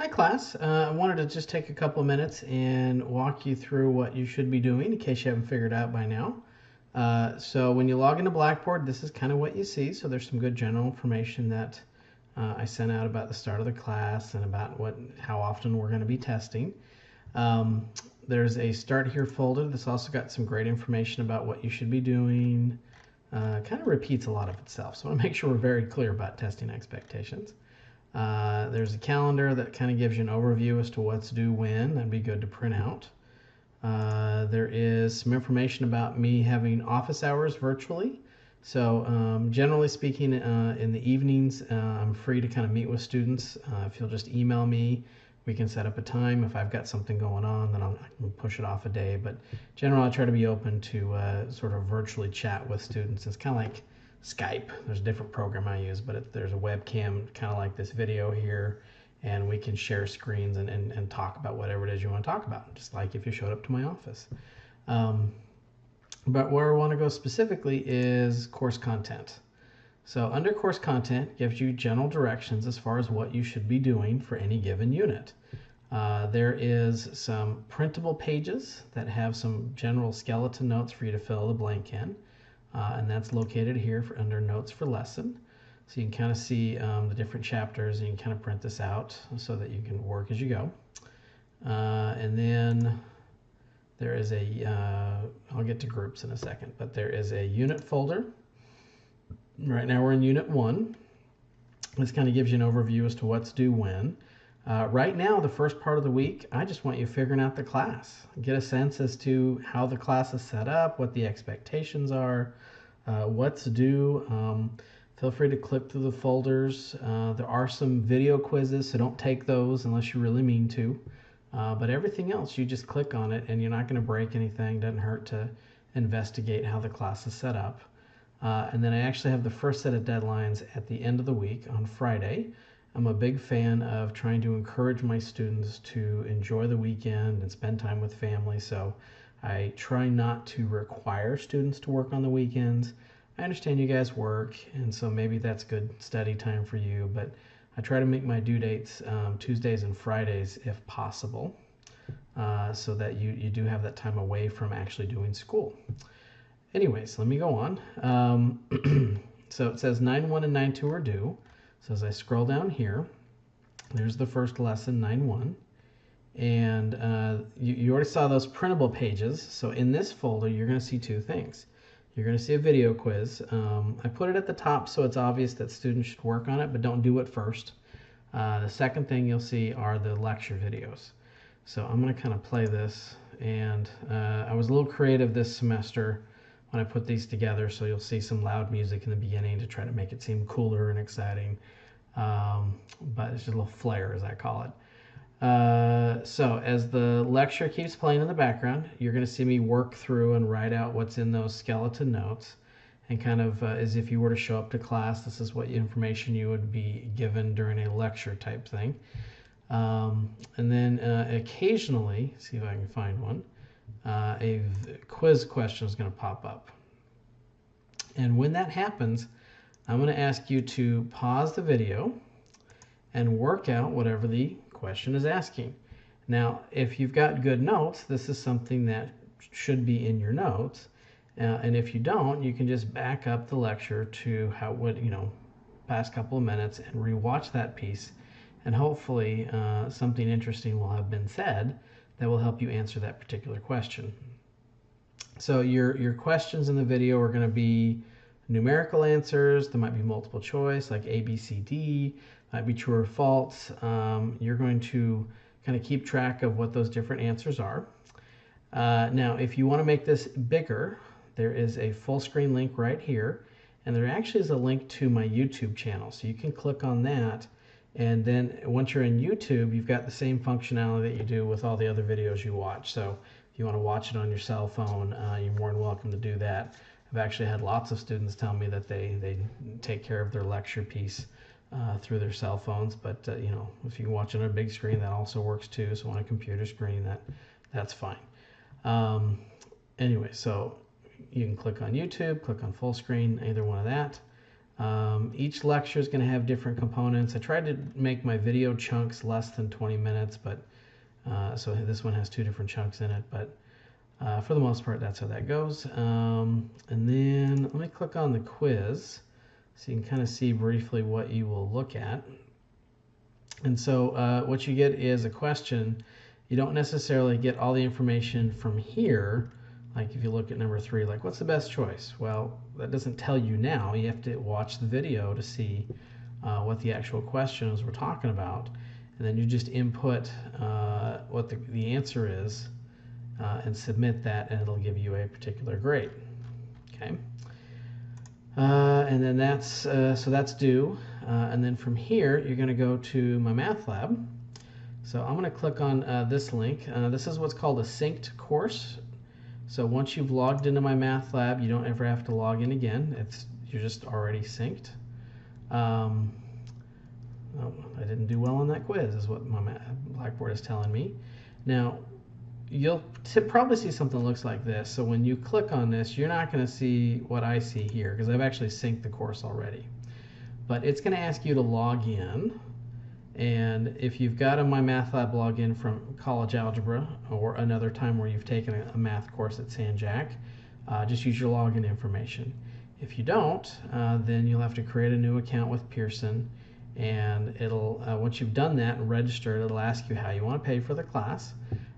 Hi class, I wanted to just take a couple of minutes and walk you through what you should be doing in case you haven't figured out by now. So when you log into Blackboard, this is kind of what you see. So there's some good general information that I sent out about the start of the class and about how often we're going to be testing. There's a Start Here folder that's also got some great information about what you should be doing. Kind of repeats a lot of itself, so I want to make sure we're very clear about testing expectations. There's a calendar that kind of gives you an overview as to what's due when. That'd be good to print out. There is some information about me having office hours virtually. So generally speaking, in the evenings, I'm free to kind of meet with students. If you'll just email me, we can set up a time. If I've got something going on, then I can push it off a day. But generally, I try to be open to sort of virtually chat with students. It's kind of like Skype. There's a different program I use, but there's a webcam kind of like this video here, and we can share screens and talk about whatever it is you want to talk about, just like if you showed up to my office. But where I want to go specifically is course content. So under course content gives you general directions as far as what you should be doing for any given unit. There is some printable pages that have some general skeleton notes for you to fill the blank in. And that's located here under Notes for Lesson. So you can kind of see the different chapters, and you can kind of print this out so that you can work as you go. And then there is I'll get to groups in a second, but there is a unit folder. Right now we're in Unit 1. This kind of gives you an overview as to what's due when. Right now, the first part of the week, I just want you figuring out the class. Get a sense as to how the class is set up, what the expectations are, what's due. Feel free to click through the folders. There are some video quizzes, so don't take those unless you really mean to. But everything else, you just click on it, and you're not going to break anything. Doesn't hurt to investigate how the class is set up. And then I actually have the first set of deadlines at the end of the week on Friday. I'm a big fan of trying to encourage my students to enjoy the weekend and spend time with family, so I try not to require students to work on the weekends. I understand you guys work, and so maybe that's good study time for you, but I try to make my due dates Tuesdays and Fridays if possible, so that you do have that time away from actually doing school. Anyways, let me go on. So it says 9-1 and 9-2 are due. So as I scroll down here, there's the first lesson, 9-1. And you already saw those printable pages. So in this folder, you're going to see two things. You're going to see a video quiz. I put it at the top so it's obvious that students should work on it, but don't do it first. The second thing you'll see are the lecture videos. So I'm going to kind of play this. And I was a little creative this semester when I put these together, so you'll see some loud music in the beginning to try to make it seem cooler and exciting, but it's just a little flair, as I call it. So as the lecture keeps playing in the background, you're going to see me work through and write out what's in those skeleton notes, and kind of as if you were to show up to class, this is what information you would be given during a lecture type thing. And then occasionally, see if I can find one, a quiz question is going to pop up. And when that happens, I'm going to ask you to pause the video and work out whatever the question is asking. Now, if you've got good notes, this is something that should be in your notes. And if you don't, you can just back up the lecture to past couple of minutes and rewatch that piece. And hopefully something interesting will have been said that will help you answer that particular question. So your questions in the video are going to be numerical answers. There might be multiple choice like A, B, C, D, might be true or false. You're going to kind of keep track of what those different answers are. Now, if you want to make this bigger, there is a full screen link right here, and there actually is a link to my YouTube channel. So you can click on that. And then once you're in YouTube, you've got the same functionality that you do with all the other videos you watch. So if you want to watch it on your cell phone, you're more than welcome to do that. I've actually had lots of students tell me that they take care of their lecture piece through their cell phones. But if you can watch it on a big screen, that also works too. So on a computer screen, that's fine. Anyway, so you can click on YouTube, click on full screen, either one of that. Each lecture is going to have different components. I tried to make my video chunks less than 20 minutes, but so this one has 2 different chunks in it, but for the most part, that's how that goes. And then let me click on the quiz so you can kind of see briefly what you will look at. And so what you get is a question. You don't necessarily get all the information from here. Like if you look at number 3, like what's the best choice? Well, that doesn't tell you now. You have to watch the video to see what the actual questions we're talking about. And then you just input what the answer is and submit that, and it'll give you a particular grade. Okay. And then that's so that's due. And then from here, you're going to go to my math lab. So I'm going to click on this link. This is what's called a synced course. So once you've logged into my math lab, you don't ever have to log in again. You're just already synced. Oh, I didn't do well on that quiz, is what my Blackboard is telling me. Now, you'll probably see something that looks like this. So when you click on this, you're not going to see what I see here because I've actually synced the course already. But it's going to ask you to log in. And if you've got a My Math Lab login from college algebra or another time where you've taken a math course at San Jac, just use your login information. If you don't, then you'll have to create a new account with Pearson, and it'll once you've done that and registered, it'll ask you how you want to pay for the class.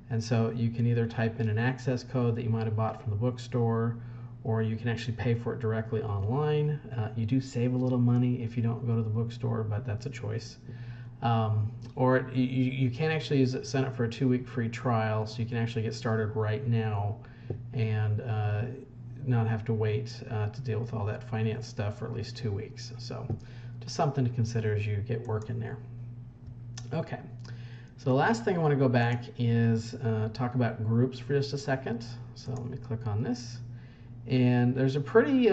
And so you can either type in an access code that you might have bought from the bookstore, or you can actually pay for it directly online. You do save a little money if you don't go to the bookstore, but that's a choice. Or you can actually sign up for a 2-week free trial, so you can actually get started right now and not have to wait to deal with all that finance stuff for at least 2 weeks. So just something to consider as you get working there. Okay, so the last thing I want to go back is talk about groups for just a second. So let me click on this. And there's a pretty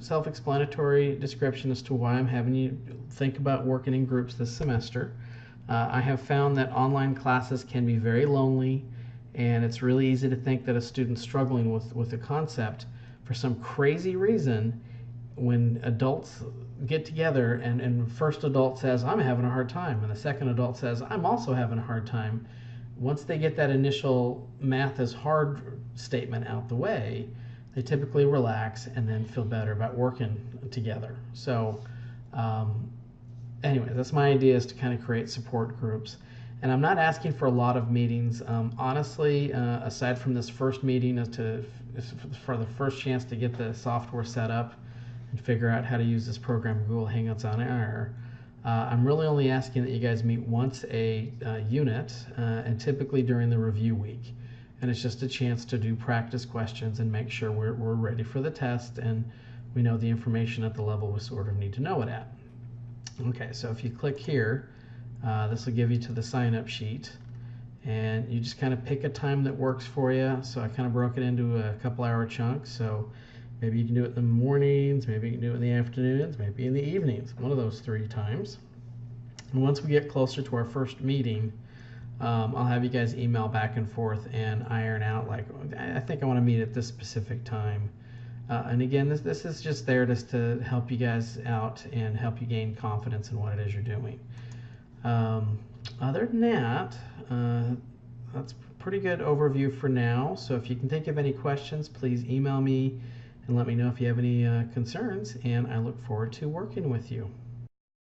self-explanatory description as to why I'm having you think about working in groups this semester. I have found that online classes can be very lonely, and it's really easy to think that a student's struggling with a concept for some crazy reason. When adults get together and first adult says, I'm having a hard time, and the second adult says, I'm also having a hard time, once they get that initial math is hard statement out the way, they typically relax and then feel better about working together. So anyway, that's my idea, is to kind of create support groups. And I'm not asking for a lot of meetings. Honestly, aside from this first meeting for the first chance to get the software set up and figure out how to use this program, Google Hangouts on Air, I'm really only asking that you guys meet once a unit, and typically during the review week. And it's just a chance to do practice questions and make sure we're ready for the test and we know the information at the level we sort of need to know it at. Okay, so if you click here, this will give you to the sign-up sheet, and you just kind of pick a time that works for you. So I kind of broke it into a couple-hour chunks. So maybe you can do it in the mornings, maybe you can do it in the afternoons, maybe in the evenings, one of those 3 times. And once we get closer to our first meeting, I'll have you guys email back and forth and iron out, like, I think I want to meet at this specific time. And again, this is just there just to help you guys out and help you gain confidence in what it is you're doing. Other than that, that's a pretty good overview for now. So if you can think of any questions, please email me and let me know if you have any concerns, and I look forward to working with you.